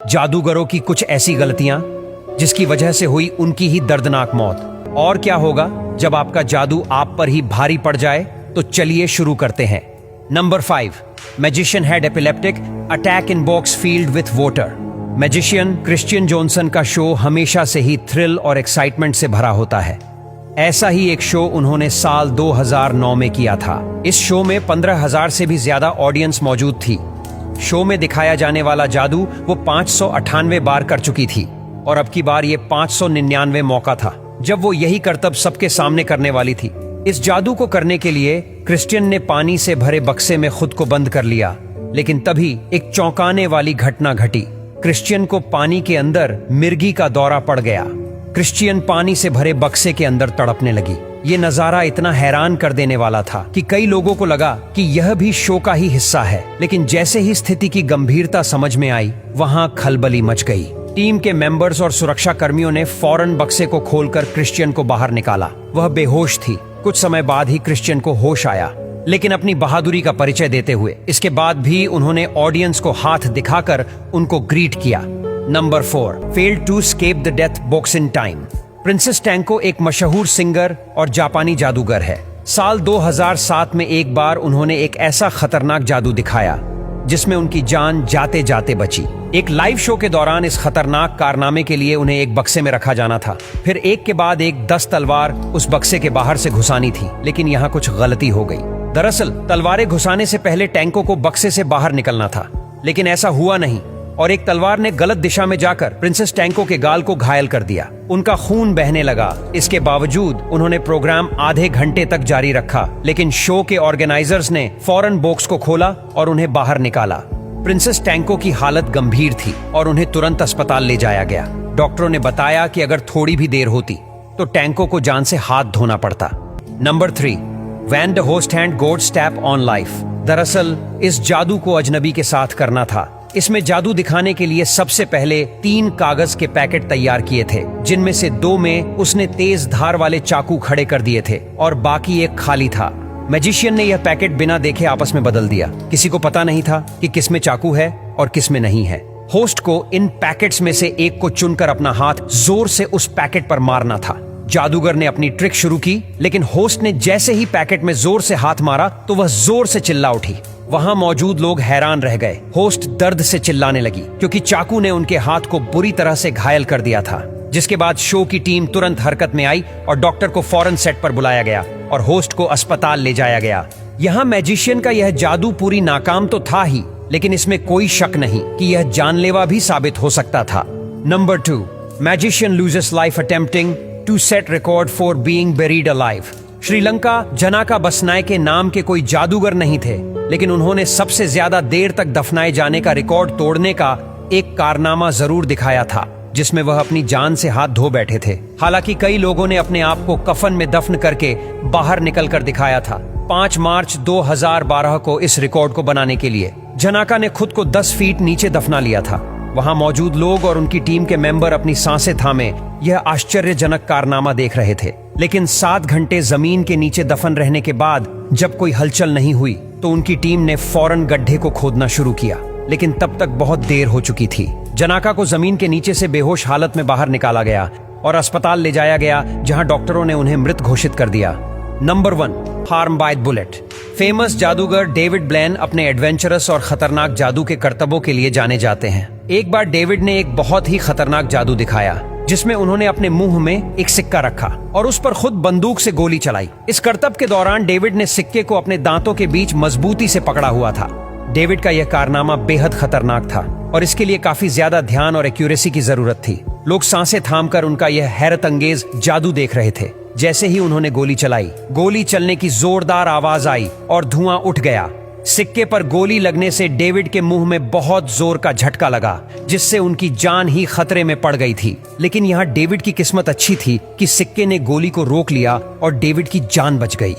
जादूगरों की कुछ ऐसी गलतियां जिसकी वजह से हुई उनकी ही दर्दनाक मौत। और क्या होगा जब आपका जादू आप पर ही भारी पड़ जाए? तो चलिए शुरू करते हैं। Number 5, magician had epileptic attack in box field with water. Magician Christian Johnson का शो हमेशा से ही थ्रिल और एक्साइटमेंट से भरा होता है। ऐसा ही एक शो उन्होंने साल 2009 में किया था। इस शो में 15,000 से भी ज्यादा ऑडियंस मौजूद थी। शो में दिखाया जाने वाला जादू वो 598 बार कर चुकी थी और अब की बार ये 599 मौका था जब वो यही करतब सबके सामने करने वाली थी। इस जादू को करने के लिए क्रिश्चियन ने पानी से भरे बक्से में खुद को बंद कर लिया, लेकिन तभी एक चौंकाने वाली घटना घटी। क्रिश्चियन को पानी के अंदर मिर्गी का दौरा पड़ गया। क्रिश्चियन पानी से भरे बक्से के अंदर तड़पने लगी। ये नजारा इतना हैरान कर देने वाला था कि कई लोगों को लगा कि यह भी शो का ही हिस्सा है। लेकिन जैसे ही स्थिति की गंभीरता समझ में आई, वहां खलबली मच गई। टीम के मेंबर्स और सुरक्षा कर्मियों ने फौरन बक्से को खोलकर क्रिश्चियन को बाहर निकाला। वह बेहोश थी। कुछ समय बाद ही क्रिश्चियन को होश आया, लेकिन अपनी बहादुरी का परिचय देते हुए। इसके बाद भी उन्होंने ऑडियंस को हाथ दिखाकर उनको ग्रीट किया। Number 4, failed to escape the death box in time. Princess Tanko एक मशहूर सिंगर और जापानी जादूगर है। साल 2007 में एक बार उन्होंने एक ऐसा खतरनाक जादू दिखाया जिसमें उनकी जान जाते जाते बची। एक लाइव शो के दौरान इस खतरनाक कारनामे के लिए उन्हें एक बक्से में रखा जाना था। फिर एक के बाद एक 10 तलवार उस बक्से के बाहर से घुसानी थी, लेकिन यहाँ कुछ गलती हो गई। दरअसल तलवारें घुसाने से पहले टैंको को बक्से से बाहर निकलना था, लेकिन ऐसा हुआ नहीं और एक तलवार ने गलत दिशा में जाकर प्रिंसेस टैंको के गाल को घायल कर दिया। उनका खून बहने लगा। इसके बावजूद उन्होंने प्रोग्राम आधे घंटे तक जारी रखा, लेकिन शो के ऑर्गेनाइजर्स ने फौरन बॉक्स को खोला और उन्हें बाहर निकाला। प्रिंसेस टैंको की हालत गंभीर थी और उन्हें तुरंत अस्पताल ले जाया गया। डॉक्टरों ने बताया कि अगर थोड़ी भी देर होती तो टैंको को जान से हाथ धोना पड़ता। Number 3, when the host hand God step on life. दरअसल इस जादू को अजनबी के साथ करना था। इसमें जादू दिखाने के लिए सबसे पहले 3 कागज के पैकेट तैयार किए थे, जिनमें से 2 में उसने तेज धार वाले चाकू खड़े कर दिए थे और बाकी एक खाली था। मैजिशियन ने यह पैकेट बिना देखे आपस में बदल दिया। किसी को पता नहीं था कि किस में चाकू है और किस में नहीं है। होस्ट को इन पैकेट्स में से एक को चुनकर अपना हाथ जोर से उस पैकेट पर मारना था। जादूगर ने अपनी ट्रिक शुरू की, लेकिन होस्ट ने जैसे ही पैकेट में जोर से हाथ मारा तो वह जोर से चिल्ला उठी। वहां मौजूद लोग हैरान रह गए। होस्ट दर्द से चिल्लाने लगी क्योंकि चाकू ने उनके हाथ को बुरी तरह से घायल कर दिया था। जिसके बाद शो की टीम तुरंत हरकत में आई और डॉक्टर को फौरन सेट पर बुलाया गया और होस्ट को अस्पताल ले जाया गया। यहाँ मैजिशियन का यह जादू पूरी नाकाम तो था ही, लेकिन इसमें कोई शक नहीं कि यह जानलेवा भी साबित हो सकता था। Number 2, magician loses life attempting to set record for being buried alive. Sri Lanka Janaka Basnayake नाम के कोई जादूगर नहीं थे, लेकिन उन्होंने सबसे ज्यादा देर तक दफनाए जाने का रिकॉर्ड तोड़ने का एक कारनामा जरूर दिखाया था, जिसमें वह अपनी जान से हाथ धो बैठे थे। हालांकि कई लोगों ने अपने आप को कफन में दफन करके बाहर निकलकर दिखाया था। 5 मार्च 2012 को इस रिकॉर्ड को बनाने के लिए जनाका ने खुद को 10 फीट नीचे दफना लिया था। वहां मौजूद लोग और उनकी टीम के मेंबर अपनी सांसें थामे यह आश्चर्यजनक कारनामा देख रहे थे। लेकिन 7 घंटे जमीन के नीचे दफन रहने के बाद जब कोई हलचल नहीं हुई तो उनकी टीम ने फौरन गड्ढे को खोदना शुरू किया, लेकिन तब तक बहुत देर हो चुकी थी। जनाका को जमीन के नीचे से बेहोश हालत में बाहर निकाला गया और अस्पताल ले जाया गया, जहां डॉक्टरों ने उन्हें मृत घोषित कर दिया। Number 1, harm bye bullet. Famous जादूगर डेविड ब्लेन अपने एडवेंचरस और खतरनाक जादू के करतबों के लिए जाने जाते हैं। एक बार डेविड ने एक बहुत ही खतरनाक जादू दिखाया, जिसमें उन्होंने अपने मुंह में एक सिक्का रखा और उस पर खुद बंदूक से गोली चलाई। इस करतब के दौरान डेविड ने सिक्के को अपने दांतों के बीच मजबूती से पकड़ा हुआ था। डेविड का यह कारनामा बेहद खतरनाक था और इसके लिए काफी ज्यादा ध्यान और एक्यूरेसी की जरूरत थी। लोग सांसें थामकर उनका यह हैरत अंगेज जादू देख रहे थे। जैसे ही उन्होंने गोली चलाई, गोली चलने की जोरदार आवाज आई और धुआं उठ गया। सिक्के पर गोली लगने से डेविड के मुंह में बहुत जोर का झटका लगा, जिससे उनकी जान ही खतरे में पड़ गई थी। लेकिन यहाँ डेविड की किस्मत अच्छी थी कि सिक्के ने गोली को रोक लिया और डेविड की जान बच गई।